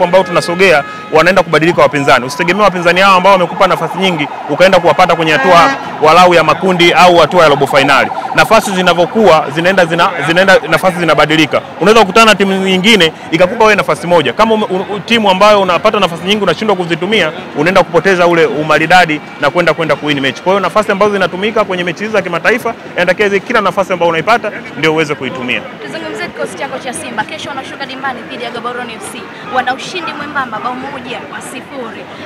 ambao tunasogea wanaenda kubadilika wapinzani. Usitegemee wapinzani hao ambao wamekupa nafasi nyingi ukaenda kuwapata kwenye hatua walau ya makundi au hatua ya robo finali. Nafasi zinavyokuwa zinaenda nafasi zinabadilika. Unaweza kukutana na timu nyingine ikakupa wewe nafasi moja. Kama timu ambayo unapata nafasi nyingi unashindwa kuzitumia, unaenda kupoteza ule umaridadi na kwenda kuwin mechi. Kwa hiyo nafasi ambazo zinatumika kwenye mechi hizi za kimataifa, inatakiwa kila nafasi ambayo unaipata ndio uweze kuitumia. Tuzungumzie kikosi chako cha Simba. Kesho wanashuka dimbani dhidi ya Gaborone FC. Wana ushindi mwembamba bao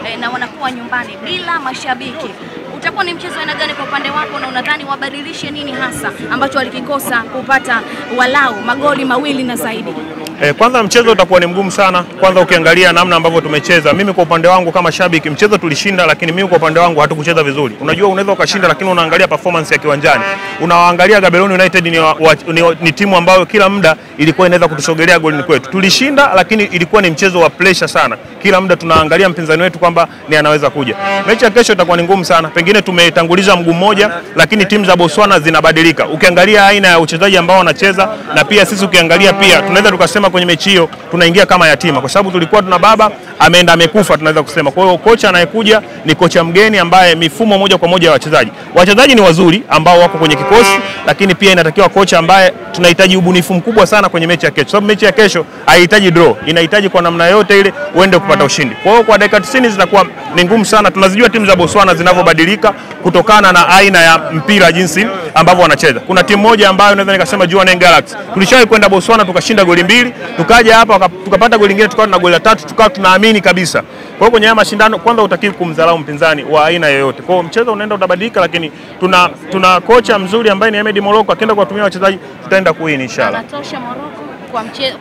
1-0 na wanakuwa nyumbani bila mashabiki. Utakuwa ni mchezo aina gani kwa upande wako, na unadhani wabadilishe nini hasa ambacho walikikosa kupata walau magoli 2 na zaidi? Kwanza mchezo utakuwa ni mgumu sana. Kwanza ukiangalia namna ambavyo tumecheza, mimi kwa upande wangu kama shabiki, mchezo tulishinda, lakini mimi kwa upande wangu hatukucheza vizuri. Unajua unaweza ukashinda lakini unaangalia performance ya kiwanjani. Unaangalia Gaborone United ni timu ambayo kila muda ilikuwa inaweza kutusogelea golini kwetu. Tulishinda lakini ilikuwa ni mchezo wa pressure sana. Kila muda tunaangalia mpinzani wetu kwamba ni anaweza kuja. Mechi ya kesho itakuwa ni ngumu sana. Pengine tumetanguliza mguu mmoja, lakini timu za Botswana zinabadilika. Ukiangalia aina ya uchezaji ambao wanacheza, na pia sisi ukiangalia pia tunaweza tukasema kwenye mechi hiyo tunaingia kama yatima, kwa sababu tulikuwa tuna baba ameenda amekufa, tunaweza kusema. Kwa hiyo kocha anayekuja ni kocha mgeni ambaye mifumo moja kwa moja ya wachezaji ni wazuri ambao wako kwenye kikosi, lakini pia inatakiwa kocha ambaye tunahitaji ubunifu mkubwa sana kwenye mechi ya kesho. Sababu mechi ya kesho haihitaji draw, inahitaji kwa namna yote ile uende kupata ushindi. Kwa hiyo kwa dakika 90 zitakuwa ni ngumu sana. Tunazijua timu za Botswana zinavyobadilika kutokana na aina ya mpira jinsi ambavyo wanacheza. Kuna timu moja ambayo naweza nikasema Jwaneng Galaxy. Tulishawahi kwenda Botswana tukashinda goli 2, tukaja hapa tukapata goli lingine tukawa na goli la 3, tukawa tunaamini kabisa. Kwa hiyo kwenye haya mashindano kwanza utakiwa kumdharau mpinzani wa aina yoyote. Kwa hiyo mchezo unaenda utabadilika, lakini tuna kocha mzuri ambaye ni Ahmed Morocco, akienda kuwatumia wachezaji tutaenda kuwin inshallah. Anatosha Morocco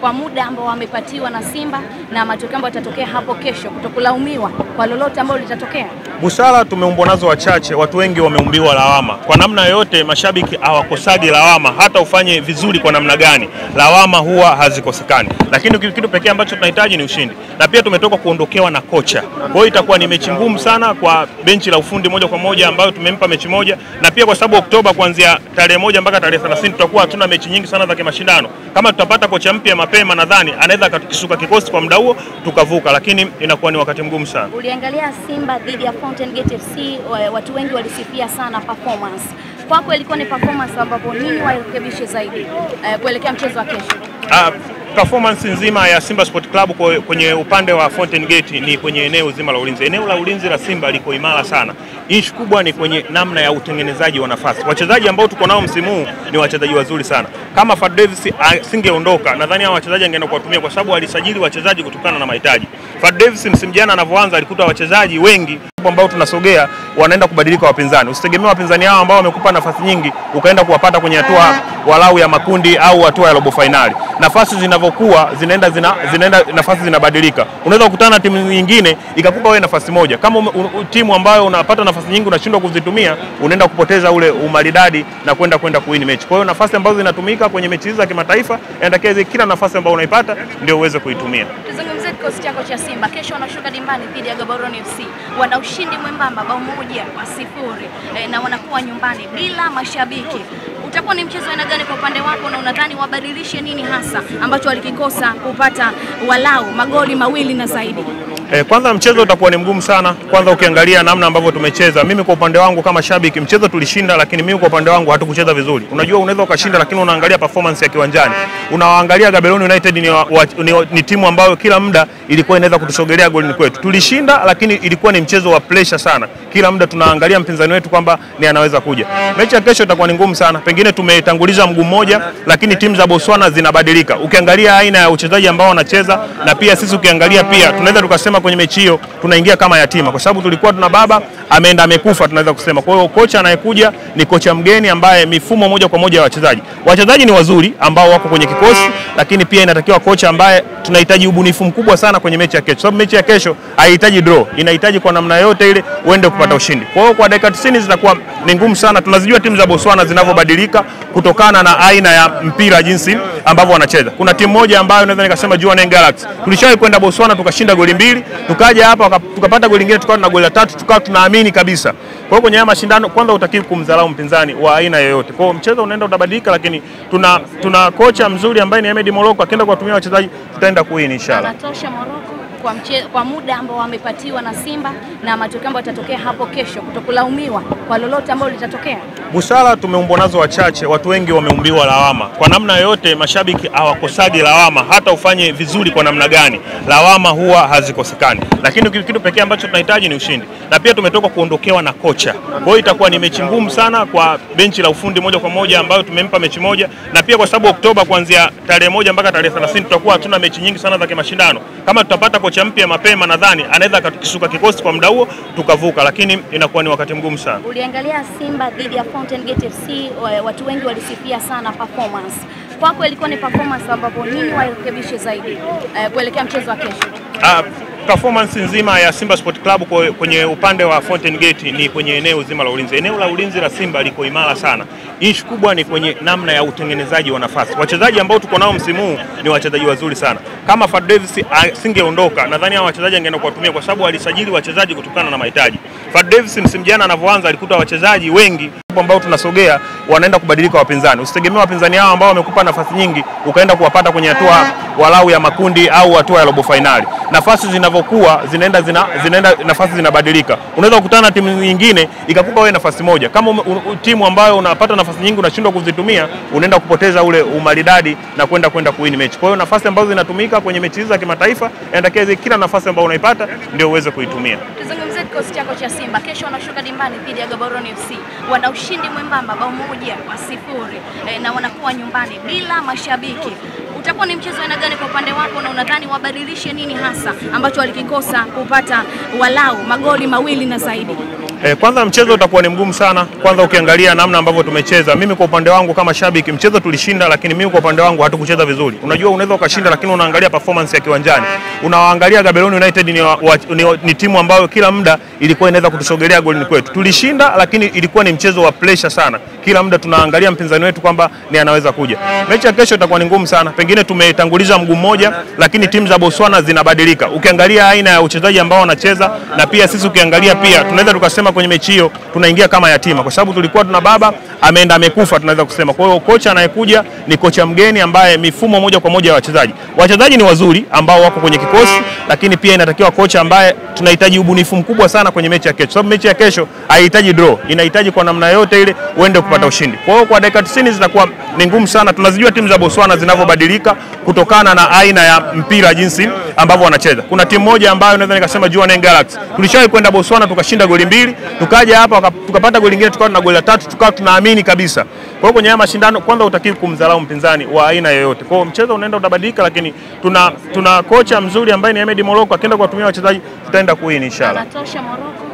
kwa muda ambao wamepatiwa na Simba na matokeo ambayo yatatokea hapo kesho, kutokulaumiwa kwa lolote ambalo litatokea. Busara tumeumbwa nazo wachache, watu wengi wameumbiwa lawama. Kwa namna yoyote mashabiki hawakosagi lawama, hata ufanye vizuri kwa namna gani, lawama huwa hazikosekani. Lakini kitu pekee ambacho tunahitaji ni ushindi. Na pia tumetoka kuondokewa na kocha. Kwa hiyo itakuwa ni mechi ngumu sana kwa benchi la ufundi moja kwa moja ambayo tumempa mechi moja, na pia kwa sababu Oktoba kuanzia tarehe 1 mpaka tarehe 30 tutakuwa hatuna mechi nyingi sana za kimashindano. Kama tutapata kocha mpya mapema, nadhani anaweza akakisuka kikosi kwa muda huo tukavuka, lakini inakuwa ni wakati mgumu sana. Uliangalia Simba dhidi ya Fountain Gate FC, watu wengi walisifia sana performance. Kwako ilikuwa ni performance ambapo nini warekebishe zaidi kuelekea mchezo wa kesho? Performance nzima ya Simba Sport Club kwenye upande wa Fountain Gate ni kwenye eneo zima la ulinzi. Eneo la ulinzi la Simba liko imara sana. Issue kubwa ni kwenye namna ya utengenezaji wa nafasi. Wachezaji ambao tuko nao msimu huu ni wachezaji wazuri sana. Kama Fad Davis asingeondoka, nadhani hao wachezaji angeenda kuwatumia, kwa sababu alisajili wachezaji kutokana na mahitaji. Fad Davis msimu jana anavyoanza alikuta wachezaji wengi ambao tunasogea wanaenda kubadilika wapinzani. Usitegemee wapinzani hao ambao wamekupa nafasi nyingi ukaenda kuwapata kwenye hatua walau ya makundi au hatua ya robo finali. Nafasi zinavyokuwa zinaenda nafasi zinabadilika. Unaweza kukutana na timu nyingine ikakupa wewe nafasi moja. Kama timu ambayo unapata nafasi nyingi unashindwa kuzitumia, unaenda kupoteza ule umaridadi na kwenda kuwin mechi. Kwa hiyo nafasi ambazo zinatumika kwenye mechi hizi za kimataifa, inatakiwa kila nafasi ambayo unaipata ndio uweze kuitumia. Tuzungumzie kikosi chako cha Simba. Kesho wanashuka dimbani dhidi ya Gaborone FC. Wana ushindi mwembamba bao 1-0 na wanakuwa nyumbani bila mashabiki. Utakuwa ni mchezo aina gani kwa upande wako, na unadhani wabadilishe nini hasa ambacho walikikosa kupata walau magoli 2 na zaidi? Kwanza mchezo utakuwa ni mgumu sana. Kwanza ukiangalia namna ambavyo tumecheza, mimi kwa upande wangu kama shabiki, mchezo tulishinda, lakini mimi kwa upande wangu hatukucheza vizuri. Unajua unaweza ukashinda lakini unaangalia performance ya kiwanjani. Unaangalia Gaborone United ni timu ambayo kila muda ilikuwa inaweza kutusogelea golini kwetu. Tulishinda lakini ilikuwa ni mchezo wa pressure sana. Kila muda tunaangalia mpinzani wetu kwamba ni anaweza kuja. Mechi ya kesho itakuwa ni ngumu sana. Pengine tumetanguliza mguu mmoja, lakini timu za Botswana zinabadilika. Ukiangalia aina ya uchezaji ambao wanacheza, na pia sisi ukiangalia pia tunaweza tukasema kwenye mechi hiyo tunaingia kama yatima, kwa sababu tulikuwa tuna baba ameenda amekufa, tunaweza kusema. Kwa hiyo kocha anayekuja ni kocha mgeni ambaye mifumo moja kwa moja ya wachezaji ni wazuri ambao wako kwenye kikosi, lakini pia inatakiwa kocha ambaye tunahitaji ubunifu mkubwa sana kwenye mechi ya kesho. Sababu mechi ya kesho haihitaji draw, inahitaji kwa namna yote ile uende kupata ushindi. Kwa hiyo kwa dakika 90 zitakuwa ni ngumu sana. Tunazijua timu za Botswana zinavyobadilika kutokana na aina ya mpira jinsi ambavyo wanacheza. Kuna timu moja ambayo naweza nikasema Jwaneng Galaxy. Tulishawahi kwenda Botswana tukashinda goli 2, tukaja hapa tukapata goli lingine tukawa na goli la 3, tukawa tunaamini kabisa. Kwa hiyo kwenye haya mashindano kwanza utakiwa kumdharau mpinzani wa aina yoyote. Kwa hiyo mchezo unaenda utabadilika, lakini tuna kocha mzuri ambaye ni Ahmed Morocco, akienda kuwatumia wachezaji tutaenda kuwin inshallah. Anatosha Morocco kwa muda ambao wamepatiwa na Simba na matokeo ambayo yatatokea hapo kesho, kutokulaumiwa kwa lolote ambalo litatokea? Busara tumeumbwa nazo wachache, watu wengi wameumbiwa lawama. Kwa namna yoyote mashabiki hawakosagi lawama, hata ufanye vizuri kwa namna gani, lawama huwa hazikosekani. Lakini kitu pekee ambacho tunahitaji ni ushindi. Na pia tumetoka kuondokewa na kocha. Kwa hiyo itakuwa ni mechi ngumu sana kwa benchi la ufundi moja kwa moja ambayo tumempa mechi moja, na pia kwa sababu Oktoba kuanzia tarehe 1 mpaka tarehe 30 tutakuwa hatuna mechi nyingi sana za kimashindano. Kama tutapata kocha mpya mapema, nadhani anaweza akakisuka kikosi kwa muda huo tukavuka, lakini inakuwa ni wakati mgumu sana. Uliangalia Simba dhidi ya Fountain Gate FC, watu wengi walisifia sana performance. Kwako ilikuwa ni performance ambapo nini warekebishe zaidi kuelekea mchezo wa kesho? Performance nzima ya Simba Sport Club kwenye upande wa Fountain Gate ni kwenye eneo zima la ulinzi. Eneo la ulinzi la Simba liko imara sana. Issue kubwa ni kwenye namna ya utengenezaji wa nafasi. Wachezaji ambao tuko nao msimu huu ni wachezaji wazuri sana. Kama Fad Davis asingeondoka, nadhani hao wachezaji angeenda kuwatumia kwa sababu alisajili wachezaji kutokana na mahitaji. Fad Davis msimu jana anavyoanza alikuta wachezaji wengi ambao tunasogea wanaenda kubadilika wapinzani. Usitegemee wapinzani hao ambao wamekupa nafasi nyingi ukaenda kuwapata kwenye hatua walau ya makundi au hatua ya robo finali. Nafasi zinavyokuwa zinaenda nafasi zinabadilika. Unaweza kukutana na timu nyingine ikakupa wewe nafasi moja. Kama timu ambayo unapata nafasi nyingi unashindwa kuzitumia, unaenda kupoteza ule umaridadi na kwenda kuwin mechi. Kwa hiyo nafasi ambazo zinatumika kwenye mechi hizi za kimataifa, inatakiwa kila nafasi ambayo unaipata ndio uweze kuitumia. Tuzungumzie kikosi chako cha Simba. Kesho wanashuka dimbani dhidi ya Gaborone FC. Wana ushindi mwembamba bao 1-0 na wanakuwa nyumbani bila mashabiki. Utakuwa ni mchezo aina gani kwa upande wako, na unadhani wabadilishe nini hasa ambacho walikikosa kupata walau magoli mawili na zaidi? Kwanza mchezo utakuwa ni mgumu sana. Kwanza ukiangalia namna ambavyo tumecheza, mimi kwa upande wangu kama shabiki mchezo tulishinda, lakini mimi kwa upande wangu hatukucheza vizuri. Unajua unaweza ukashinda lakini unaangalia performance ya kiwanjani. Unawaangalia Gaborone United ni timu ambayo kila muda ilikuwa inaweza kutusogelea golini kwetu. Tulishinda lakini ilikuwa ni mchezo wa pressure sana. Kila muda tunaangalia mpinzani wetu kwamba ni anaweza kuja. Mechi ya kesho itakuwa ni ngumu sana. Pengine tumetanguliza mguu mmoja, lakini timu za Botswana zinabadilika. Ukiangalia aina ya uchezaji ambao wanacheza, na pia sisi ukiangalia pia tunaweza tukasema kwenye mechi hiyo tunaingia kama yatima, kwa sababu tulikuwa tuna baba ameenda amekufa, tunaweza kusema. Kwa hiyo kocha anayekuja ni kocha mgeni ambaye mifumo moja kwa moja ya wachezaji ni wazuri ambao wako kwenye kikosi, lakini pia inatakiwa kocha ambaye tunahitaji ubunifu mkubwa sana kwenye mechi ya kesho. Sababu mechi ya kesho haihitaji draw, inahitaji kwa namna yote ile uende kupata ushindi. Kwa hiyo kwa dakika 90 zitakuwa ni ngumu sana. Tunazijua timu za Botswana zinavyobadilika kutokana na aina ya mpira jinsi ambavyo wanacheza. Kuna timu moja ambayo naweza nikasema Jwaneng Galaxy. Tulishawahi kwenda Botswana tukashinda goli 2, tukaja hapa tukapata goli lingine tukawa na goli la 3, tukawa tunaamini kabisa. Kwa hiyo kwenye haya mashindano kwanza utakiwa kumdharau mpinzani wa aina yoyote. Kwa hiyo mchezo unaenda utabadilika, lakini tuna kocha mzuri ambaye ni Ahmed Morocco, akienda kuwatumia wachezaji tutaenda kuwin inshallah. Anatosha Morocco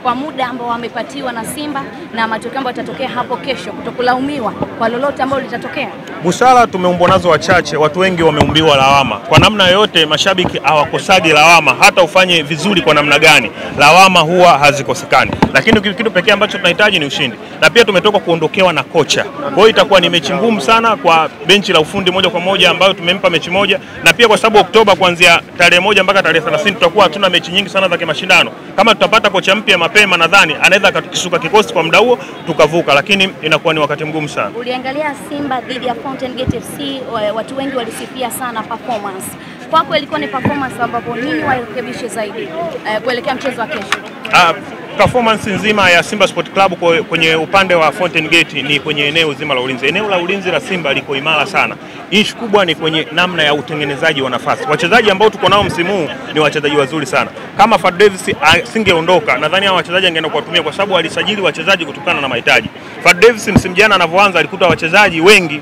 kwa muda ambao wamepatiwa na Simba na matokeo ambayo yatatokea hapo kesho, kutokulaumiwa kwa lolote ambalo litatokea? Busara tumeumbwa nazo wachache, watu wengi wameumbiwa lawama. Kwa namna yoyote mashabiki hawakosagi lawama, hata ufanye vizuri kwa namna gani, lawama huwa hazikosekani. Lakini kitu pekee ambacho tunahitaji ni ushindi. Na pia tumetoka kuondokewa na kocha. Kwa hiyo itakuwa ni mechi ngumu sana kwa benchi la ufundi moja kwa moja ambayo tumempa mechi moja, na pia kwa sababu Oktoba kuanzia tarehe 1 mpaka tarehe 30 tutakuwa hatuna mechi nyingi sana za kimashindano. Kama tutapata kocha mpya mapema, nadhani anaweza akakisuka kikosi kwa muda huo tukavuka, lakini inakuwa ni wakati mgumu sana. Uliangalia Simba dhidi ya Fountain Gate FC, watu wengi walisifia sana performance. Kwako ilikuwa ni performance ambapo nini warekebishe zaidi kuelekea mchezo wa kesho? Performance nzima ya Simba Sport Club kwenye upande wa Fountain Gate ni kwenye eneo zima la ulinzi. Eneo la ulinzi la Simba liko imara sana. Issue kubwa ni kwenye namna ya utengenezaji wa nafasi. Wachezaji ambao tuko nao msimu huu ni wachezaji wazuri sana. Kama Fad Davis asingeondoka, nadhani hao wachezaji angeenda kuwatumia kwa sababu alisajili wachezaji kutokana na mahitaji. Fad Davis msimu jana anavyoanza alikuta wachezaji wengi